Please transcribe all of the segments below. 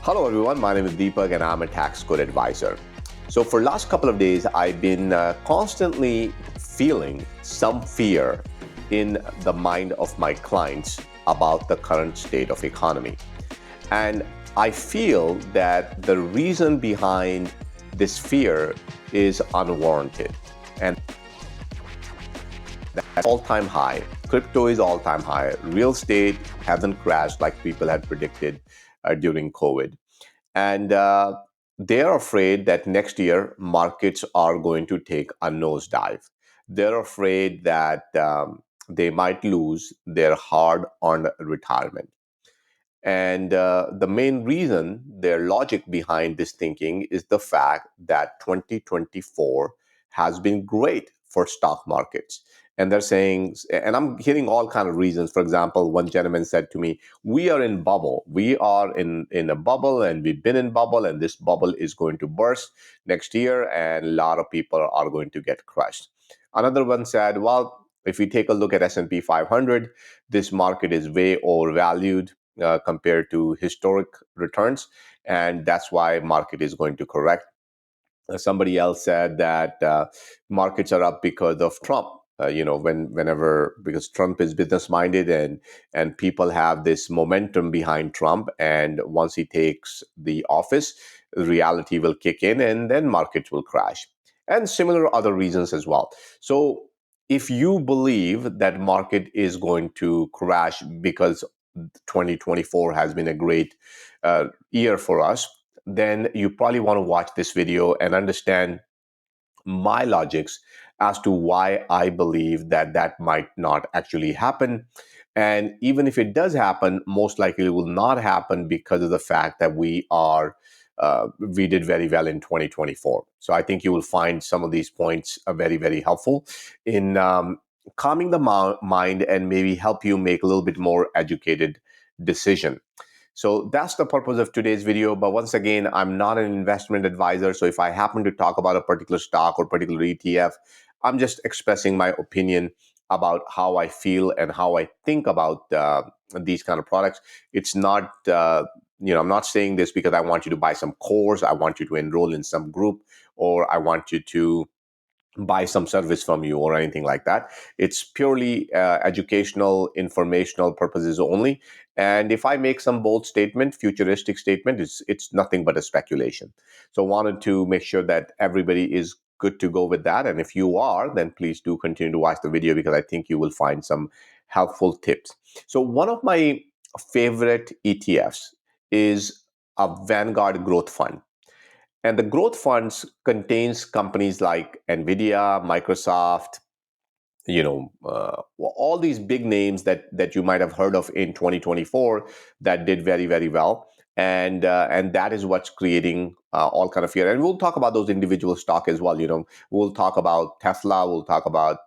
Hello everyone, my name is Deepak and I'm a tax code advisor. So for last couple of days, I've been constantly feeling some fear in the mind of my clients about the current state of economy. And I feel that the reason behind this fear is unwarranted. And that's all-time high. Crypto is all-time high. Real estate hasn't crashed like people had predicted during COVID. And they're afraid that next year markets are going to take a nosedive. They're afraid that they might lose their hard-earned retirement. And the main reason, their logic behind this thinking is the fact that 2024 has been great for stock markets. And they're saying, and I'm hearing all kind of reasons. For example, one gentleman said to me, we are in bubble. We are in a bubble and we've been in bubble and this bubble is going to burst next year and a lot of people are going to get crushed. Another one said, well, if we take a look at S&P 500, this market is way overvalued compared to historic returns, and that's why market is going to correct. Somebody else said that markets are up because of Trump. Whenever because Trump is business minded and people have this momentum behind Trump, and once he takes the office, reality will kick in, and then markets will crash, and similar other reasons as well. So if you believe that market is going to crash because 2024 has been a great year for us, then you probably want to watch this video and understand my logics as to why I believe that that might not actually happen. And even if it does happen, most likely it will not happen because of the fact that we did very well in 2024. So I think you will find some of these points very, very helpful in calming the mind and maybe help you make a little bit more educated decision. So that's the purpose of today's video. But once again, I'm not an investment advisor. So if I happen to talk about a particular stock or particular ETF, I'm just expressing my opinion about how I feel and how I think about these kind of products. It's not, I'm not saying this because I want you to buy some course, I want you to enroll in some group, or I want you to buy some service from you or anything like that. It's purely educational, informational purposes only. And if I make some bold statement, futuristic statement, it's nothing but a speculation. So wanted to make sure that everybody is good to go with that. And if you are, then please do continue to watch the video because I think you will find some helpful tips. So one of my favorite ETFs is a Vanguard Growth Fund. And the growth funds contains companies like Nvidia, Microsoft, all these big names that you might have heard of in 2024 that did very, very well. And that is what's creating all kind of fear. And we'll talk about those individual stock as well. We'll talk about Tesla. We'll talk about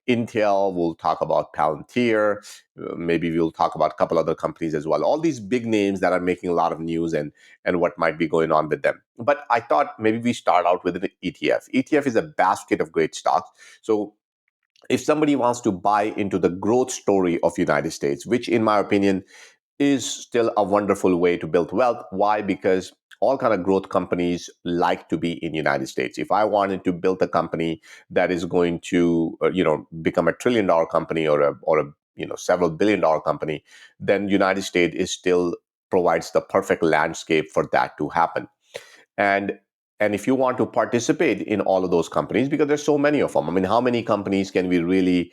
Intel. We'll talk about Palantir. Maybe we'll talk about a couple other companies as well. All these big names that are making a lot of news and what might be going on with them. But I thought maybe we start out with an ETF. ETF is a basket of great stocks. So if somebody wants to buy into the growth story of United States, which in my opinion is still a wonderful way to build wealth. Why? Because all kind of growth companies like to be in United States. If I wanted to build a company that is going to become $1 trillion company or a several $billion company, then United States is still provides the perfect landscape for that to happen. And if you want to participate in all of those companies, because there's so many of them, I mean, how many companies can we really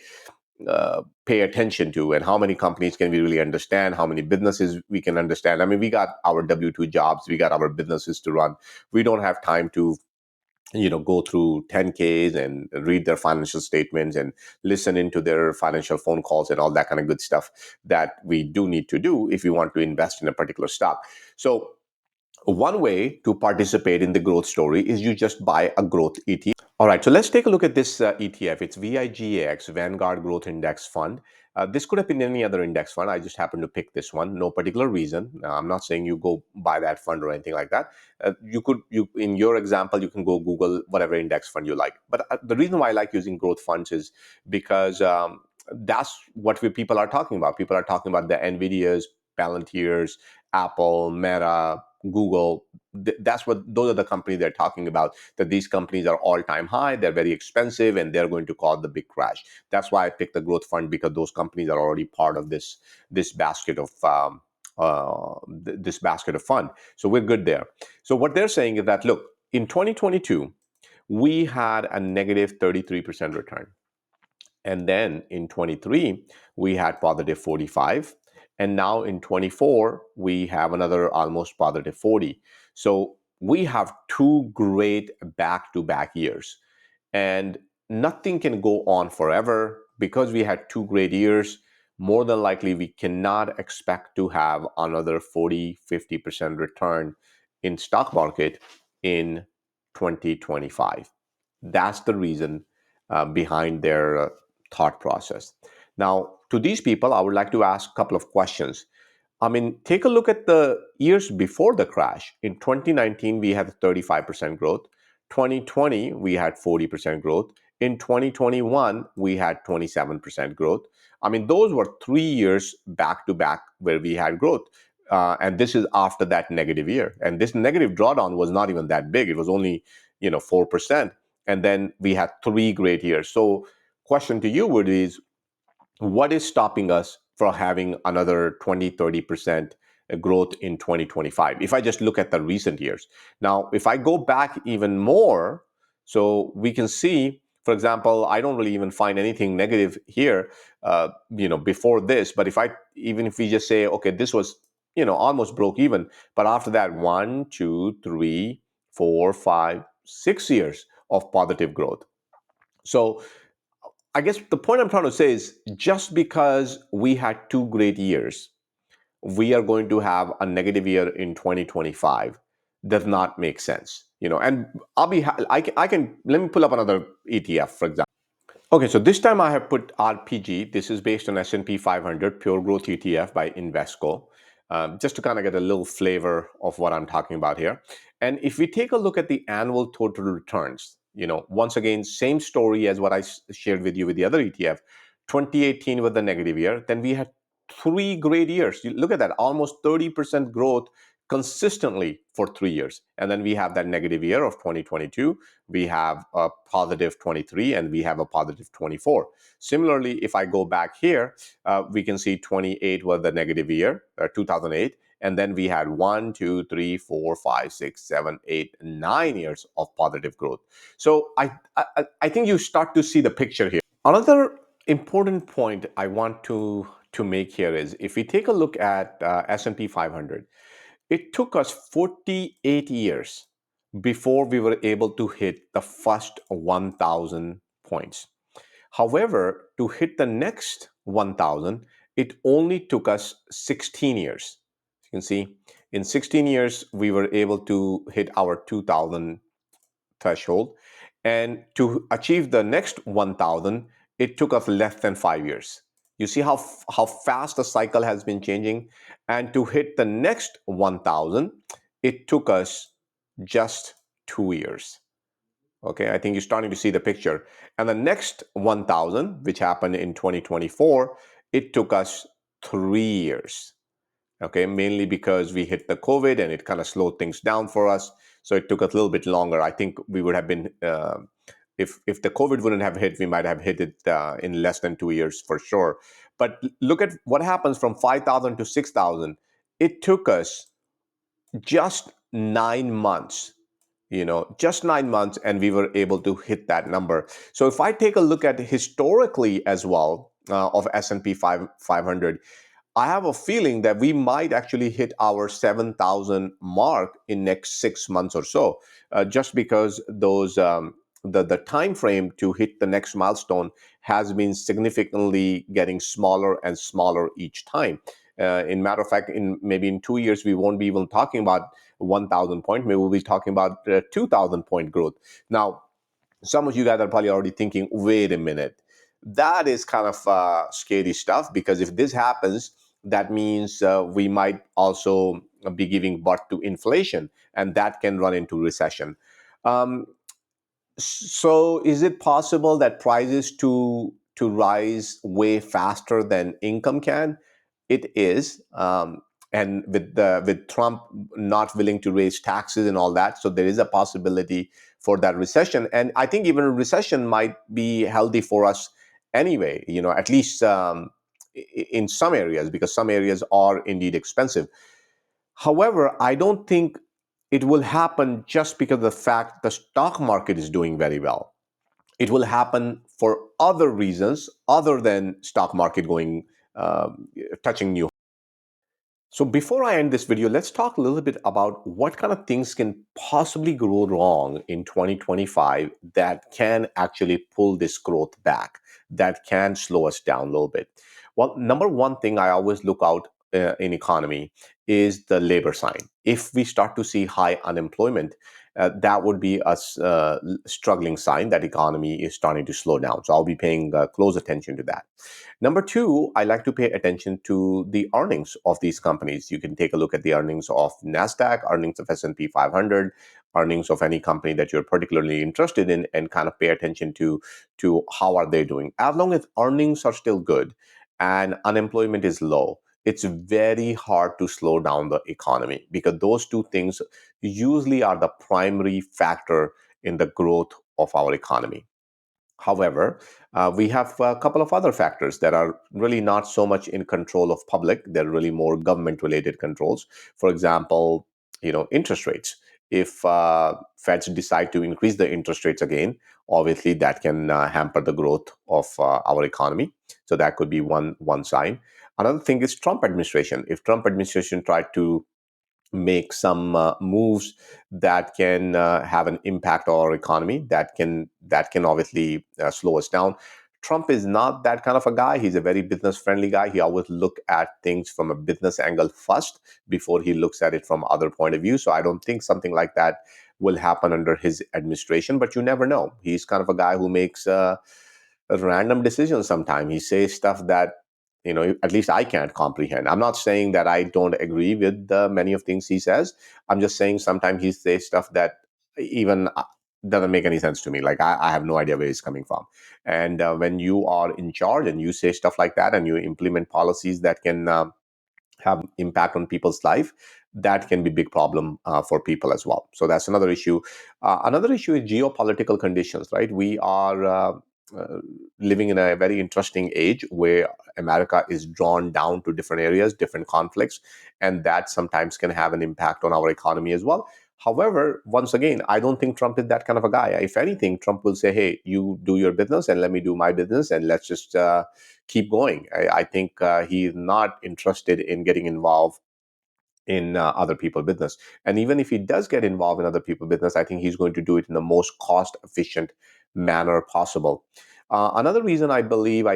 pay attention to, and how many companies can we really understand, how many businesses we can understand? I mean, we got our W-2 jobs, we got our businesses to run. We don't have time to go through 10Ks and read their financial statements and listen into their financial phone calls and all that kind of good stuff that we do need to do if we want to invest in a particular stock. So one way to participate in the growth story is you just buy a growth ETF. All right, so let's take a look at this ETF. It's VIGAX, Vanguard Growth Index Fund. This could have been any other index fund. I just happened to pick this one. No particular reason. I'm not saying you go buy that fund or anything like that. In your example, you can go Google whatever index fund you like. But the reason why I like using growth funds is because that's what people are talking about. People are talking about the NVIDIAs, Palantirs, Apple, Meta, Google. Those are the companies they're talking about, that these companies are all-time high, they're very expensive, and they're going to cause the big crash. That's why I picked the growth fund, because those companies are already part of this basket of this basket of fund. So we're good there. So what they're saying is that, look, in 2022, we had a negative 33% return. And then in 23, we had positive 45. And now in 24, we have another almost positive 40. So we have two great back to back years. And nothing can go on forever. Because we had two great years, more than likely we cannot expect to have another 40-50% return in stock market in 2025. That's the reason behind their thought process. Now, to these people, I would like to ask a couple of questions. I mean, take a look at the years before the crash. In 2019, we had 35% growth. 2020, we had 40% growth. In 2021, we had 27% growth. I mean, those were 3 years back to back where we had growth. And this is after that negative year. And this negative drawdown was not even that big. It was only, 4%. And then we had 3 great years. So question to you would is, what is stopping us from having another 20-30% growth in 2025 if I just look at the recent years? Now, if I go back even more, so we can see, for example, I don't really even find anything negative here, before this. But even if we just say, okay, this was, almost broke even, but after that, 1, 2, 3, 4, 5, 6 years of positive growth. So I guess the point I'm trying to say is, just because we had two great years, we are going to have a negative year in 2025 does not make sense. And I can let me pull up another ETF, for example. Okay, so this time I have put RPG. This is based on S&P 500 Pure Growth ETF by Invesco, just to kind of get a little flavor of what I'm talking about here. And if we take a look at the annual total returns, once again, same story as what I shared with you with the other ETF. 2018 was the negative year. Then we had 3 great years. You look at that, almost 30% growth consistently for 3 years. And then we have that negative year of 2022. We have a positive 23, and we have a positive 24. Similarly, if I go back here, we can see 28 was the negative year, 2008. And then we had 1, 2, 3, 4, 5, 6, 7, 8, 9 years of positive growth. So I think you start to see the picture here. Another important point I want to make here is, if we take a look at S&P 500, it took us 48 years before we were able to hit the first 1,000 points. However, to hit the next 1,000, it only took us 16 years. You can see, in 16 years, we were able to hit our 2,000 threshold. And to achieve the next 1,000, it took us less than 5 years. You see how fast the cycle has been changing. And to hit the next 1,000, it took us just 2 years. Okay, I think you're starting to see the picture. And the next 1,000, which happened in 2024, it took us 3 years. Okay, mainly because we hit the COVID and it kind of slowed things down for us. So it took us a little bit longer. I think we would have been, if the COVID wouldn't have hit, we might have hit it in less than 2 years for sure. But look at what happens from 5,000 to 6,000. It took us just 9 months. Just 9 months, and we were able to hit that number. So if I take a look at historically as well, of S&P 500, I have a feeling that we might actually hit our 7,000 mark in next 6 months or so, just because the time frame to hit the next milestone has been significantly getting smaller and smaller each time. In matter of fact, maybe in 2 years, we won't be even talking about 1,000 point. Maybe we'll be talking about 2,000 point growth. Now, some of you guys are probably already thinking, wait a minute, that is kind of scary stuff, because if this happens, that means we might also be giving birth to inflation, and that can run into recession. So is it possible that prices to rise way faster than income can? it is. And with Trump not willing to raise taxes and all that, so there is a possibility for that recession. And I think even a recession might be healthy for us anyway. At least in some areas, because some areas are indeed expensive. However, I don't think it will happen just because of the fact the stock market is doing very well. It will happen for other reasons other than stock market going touching new. So before I end this video, let's talk a little bit about what kind of things can possibly go wrong in 2025 that can actually pull this growth back, that can slow us down a little bit. Well, number one thing I always look out in economy is the labor sign. If we start to see high unemployment, that would be a struggling sign that economy is starting to slow down. So I'll be paying close attention to that. Number two, I like to pay attention to the earnings of these companies. You can take a look at the earnings of Nasdaq, earnings of S&P 500, earnings of any company that you're particularly interested in, and kind of pay attention to how are they doing. As long as earnings are still good and unemployment is low, it's very hard to slow down the economy, because those two things usually are the primary factor in the growth of our economy. However, we have a couple of other factors that are really not so much in control of public. They're really more government-related controls. For example, interest rates. If Feds decide to increase the interest rates again, obviously that can hamper the growth of our economy. So that could be one sign. Another thing is Trump administration. If Trump administration tried to make some moves that can have an impact on our economy, that can obviously slow us down. Trump is not that kind of a guy. He's a very business friendly guy. He always look at things from a business angle first before he looks at it from other point of view. So I don't think something like that will happen under his administration, but you never know. He's kind of a guy who makes random decisions. Sometimes he says stuff that at least I can't comprehend. I'm not saying that I don't agree with many of things he says. I'm just saying sometimes he says stuff that even doesn't make any sense to me. Like I have no idea where he's coming from. And when you are in charge and you say stuff like that and you implement policies that can have impact on people's life, that can be big problem for people as well. So that's another issue. Another issue is geopolitical conditions, right? We are uh, living in a very interesting age where America is drawn down to different areas, different conflicts, and that sometimes can have an impact on our economy as well. However, once again, I don't think Trump is that kind of a guy. If anything, Trump will say, hey, you do your business and let me do my business, and let's just keep going. I think he's not interested in getting involved in other people's business. And even if he does get involved in other people's business, I think he's going to do it in the most cost efficient manner possible. Another reason I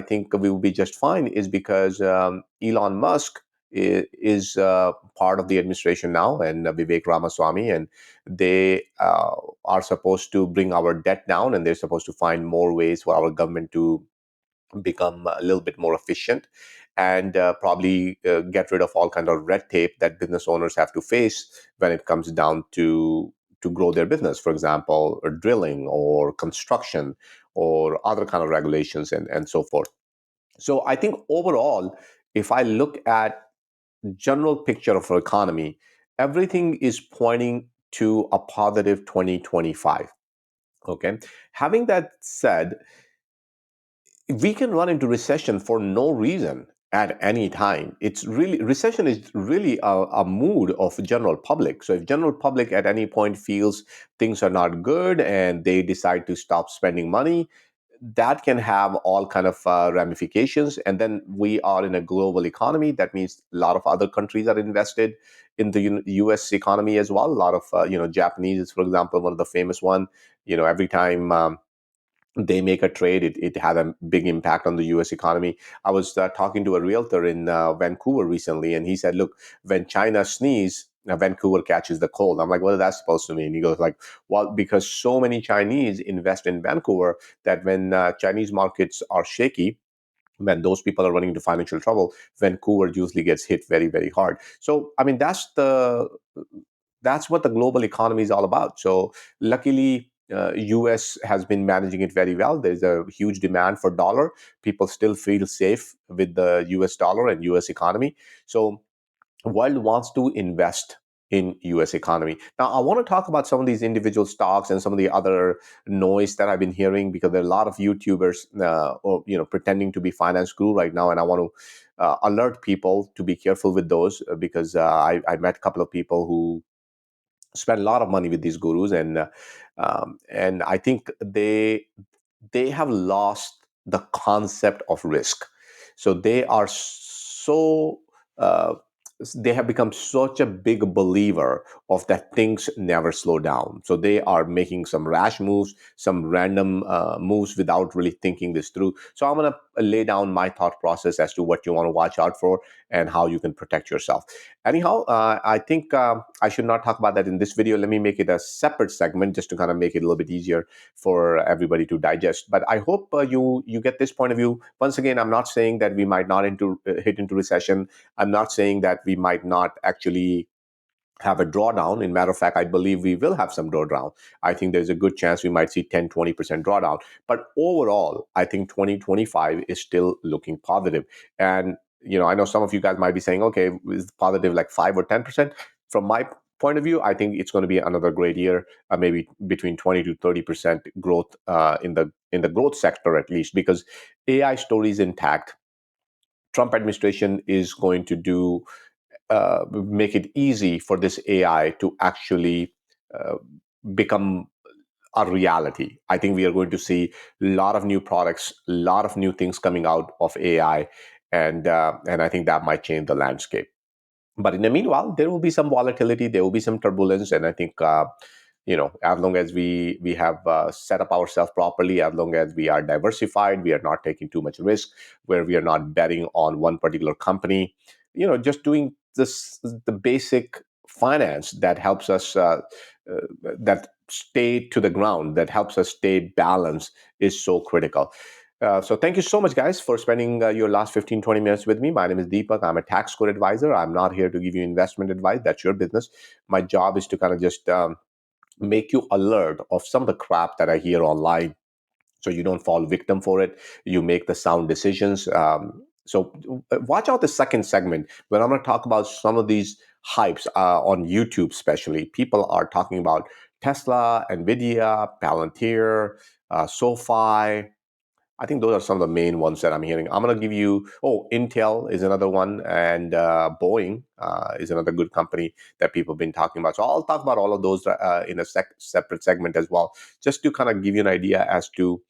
think we will be just fine is because Elon Musk is part of the administration now, and Vivek Ramaswamy, and they are supposed to bring our debt down, and they're supposed to find more ways for our government to become a little bit more efficient, and probably get rid of all kind of red tape that business owners have to face when it comes down to grow their business, for example, or drilling or construction or other kind of regulations, and so forth. So I think overall, if I look at general picture of our economy, everything is pointing to a positive 2025. Okay. Having that said, we can run into recession for no reason at any time. It's really, recession is really a mood of general public. So if general public at any point feels things are not good and they decide to stop spending money, that can have all kind of ramifications. And then we are in a global economy. That means a lot of other countries are invested in the US economy as well. A lot of Japanese, for example, one of the famous one. Every time they make a trade, it had a big impact on the US economy. I was talking to a realtor in Vancouver recently, and he said, look, when China sneeze, Vancouver catches the cold. I'm like, what is that supposed to mean? He goes like, well, because so many Chinese invest in Vancouver that when Chinese markets are shaky, when those people are running into financial trouble, Vancouver usually gets hit very, very hard. So, I mean, that's what the global economy is all about. So, luckily, US has been managing it very well. There's a huge demand for dollar. People still feel safe with the US dollar and US economy. So world wants to invest in US economy. Now, I want to talk about some of these individual stocks and some of the other noise that I've been hearing, because there are a lot of YouTubers, pretending to be finance guru right now, and I want to alert people to be careful with those, because I met a couple of people who spend a lot of money with these gurus, and I think they have lost the concept of risk. So they are so they have become such a big believer of that things never slow down. So they are making some rash moves, some random moves without really thinking this through. So I'm going to lay down my thought process as to what you want to watch out for and how you can protect yourself. Anyhow, I think I should not talk about that in this video. Let me make it a separate segment just to kind of make it a little bit easier for everybody to digest. But I hope you get this point of view. Once again, I'm not saying that we might not hit into recession. I'm not saying that we might not actually have a drawdown. In matter of fact, I believe we will have some drawdown. I think there's a good chance we might see 10-20% drawdown. But overall, I think 2025 is still looking positive. And I know some of you guys might be saying, okay, is positive like 5 or 10%? From my point of view, I think it's going to be another great year, maybe between 20 to 30% growth in the growth sector, at least, because AI story is intact. Trump administration is going to make it easy for this AI to actually uh, become a reality. I think we are going to see a lot of new products, a lot of new things coming out of AI, and I think that might change the landscape. But in the meanwhile, there will be some volatility, there will be some turbulence, and I think as long as we have set up ourselves properly, as long as we are diversified, we are not taking too much risk, where we are not betting on one particular company, just doing the basic finance that helps us that stay to the ground, that helps us stay balanced, is so critical. So thank you so much, guys, for spending your last 15-20 minutes with me. My name is Deepak. I'm a tax code advisor. I'm not here to give you investment advice. That's your business. My job is to kind of just make you alert of some of the crap that I hear online, so you don't fall victim for it. You make the sound decisions. So watch out the second segment, when I'm going to talk about some of these hypes on YouTube. Especially, people are talking about Tesla, Nvidia, Palantir, SoFi. I think those are some of the main ones that I'm hearing. I'm going to give you, Intel is another one, and Boeing is another good company that people have been talking about. So I'll talk about all of those in a separate segment as well, just to kind of give you an idea as to,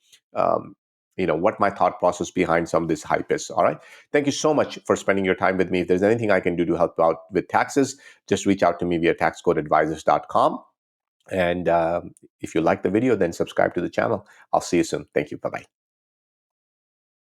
what my thought process behind some of this hype is. All right. Thank you so much for spending your time with me. If there's anything I can do to help you out with taxes, just reach out to me via taxcodeadvisors.com. And if you like the video, then subscribe to the channel. I'll see you soon. Thank you. Bye-bye.